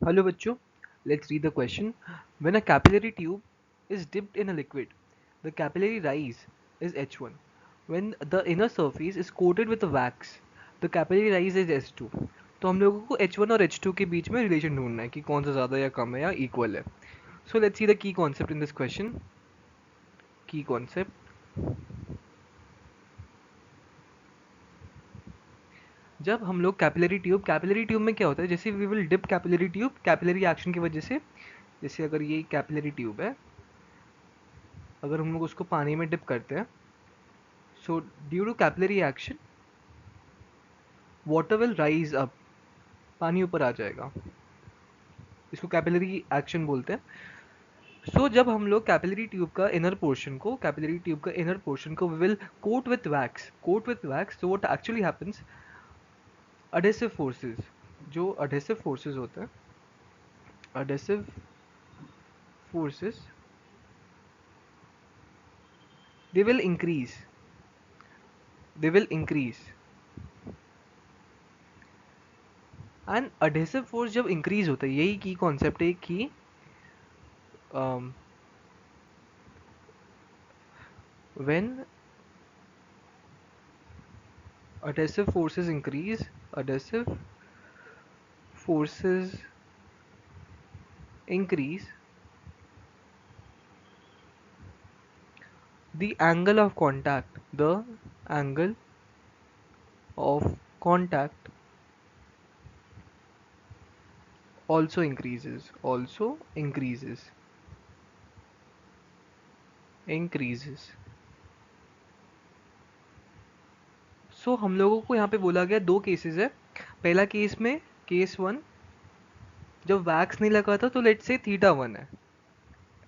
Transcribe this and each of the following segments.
Hello bachcho, let's read the question. When a capillary tube is dipped in a liquid, the capillary rise is H1. When the inner surface is coated with a wax, the capillary rise is S2. तो हम लोगों को H1 और H2 के बीच में relation ढूंढना है कि कौन सा ज़्यादा या कम है या इक्वल है. So let's see the key concept in this question. Key concept. जब हम लोग कैपिलरी ट्यूब में क्या होता है, जैसे we will dip capillary tube capillary action की वजह से. जैसे अगर ये कैपिलरी ट्यूब है, अगर हम लोग उसको पानी में डिप करते हैं, so due to capillary action water will rise up, पानी ऊपर आ जाएगा. इसको कैपिलरी एक्शन बोलते हैं. सो जब हम लोग कैपिलरी ट्यूब का इनर पोर्शन को we will coat with wax. So what actually happens, adhesive forces, जो अडेसिव फोर्सेस होते हैं, adhesive forces they will increase, and adhesive force जब इंक्रीज होता है, यही की कॉन्सेप्ट है कि when adhesive forces increase, the angle of contact also increases. सो हम लोगों को यहाँ पे बोला गया दो केसेस है. पहला केस में, केस 1, जब वैक्स नहीं लगा था तो लेट्स से θ1 है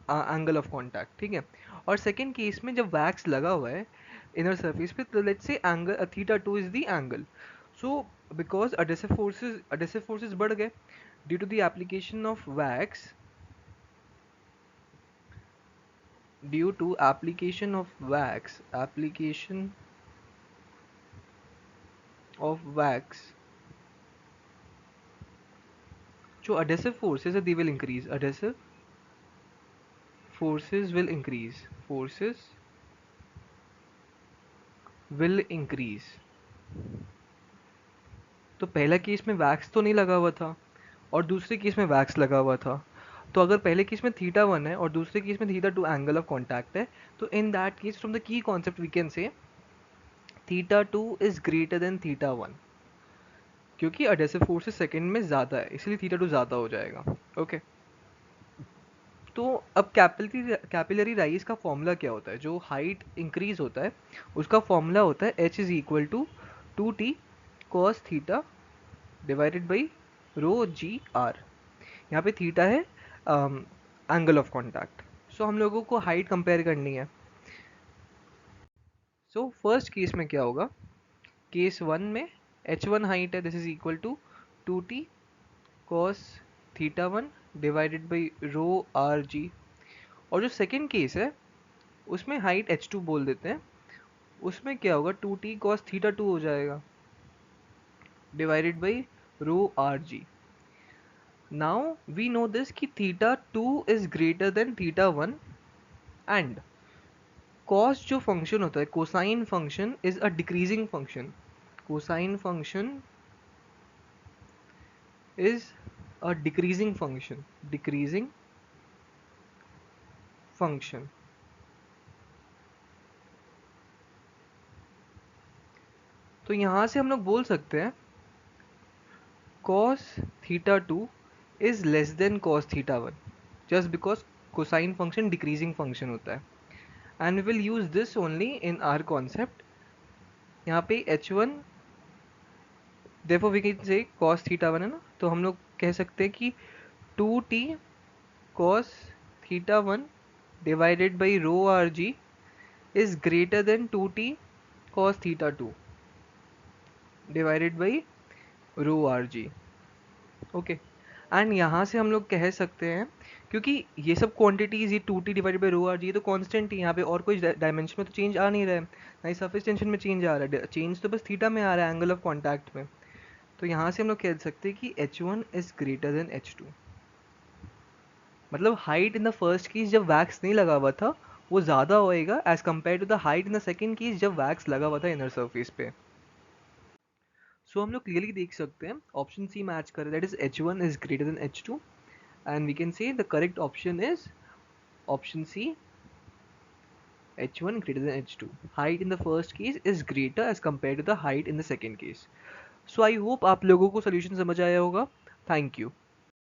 एंगल ऑफ कांटेक्ट, ठीक है. और सेकंड केस में जब वैक्स लगा हुआ है इनर सरफेस पे, तो let's say angle θ2 is the angle. So because adhesive forces बढ़ गए due to the application of wax, जो adhesive forces है they will increase. Adhesive forces will increase. तो पहला केस में वैक्स तो नहीं लगा हुआ था और दूसरे केस में वैक्स लगा हुआ था. तो अगर पहले केस में θ1 है और दूसरे केस में θ2 एंगल ऑफ कांटेक्ट है, तो in that case from the की concept we can say θ2 is greater than θ1, क्योंकि एडहेसिव फोर्सेस सेकंड में ज़्यादा है, इसलिए θ2 ज़्यादा हो जाएगा. ओके. तो अब कैपिलरी राइज का फॉर्मूला क्या होता है, जो हाइट इंक्रीज होता है उसका फॉर्मूला होता है H is equal to 2t cos theta divided by rho g r. यहाँ पे थीटा है एंगल ऑफ कॉन्टैक्ट. सो हम लोगों को हाइट कंपेयर करनी है. सो फर्स्ट केस में क्या होगा, केस 1 में h1 हाइट है, this is equal to 2t cos θ1 divided by rho r g. और जो सेकेंड केस है उसमें हाइट h2 बोल देते हैं, उसमें क्या होगा 2t cos θ2 हो जाएगा divided by rho r g. Now we know this कि θ2 is greater than θ1 and cos जो फंक्शन होता है, cosine function is a decreasing function. Cosine function is a decreasing function. तो यहां से हम लोग बोल सकते हैं cos θ2 is less than cos θ1 just because cosine function decreasing function होता है. And we will use this only in our concept. यहाँ पे h1, therefore we can say cos θ1 है ना, तो हम लोग कह सकते हैं कि 2t cos θ1 divided by rho rg is greater than 2t cos θ2 divided by rho rg. Okay. And यहाँ से हम लोग कह सकते हैं, क्योंकि ये सब क्वांटिटीज़, ये 2t divided by rho r जी, ये तो कांस्टेंट ही, यहाँ पे और कोई डायमेंशन में तो चेंज आ नहीं रहा है, ना ही सरफेस टेंशन में चेंज आ रहा है, चेंज तो बस थीटा में आ रहा है एंगल ऑफ कांटेक्ट में. तो यहाँ से हम लोग कह सकते हैं कि h1 is greater than h2. मतलब height in the first case जब वैक्स नहीं लगा हुआ था वो ज़्यादा होएगा as compare to the height in the second case जब वैक्स लगा हुआ था इनर सरफेस पे। सो हम लोग क्लियरली देख सकते हैं ऑप्शन सी मैच कर रहा है, that is H1 is greater than H2 and we can say the correct option is option C, H1 greater than H2. Height in the first case is greater as compared to the height in the second case. So I hope आप लोगों को solution समझ आया होगा. Thank you.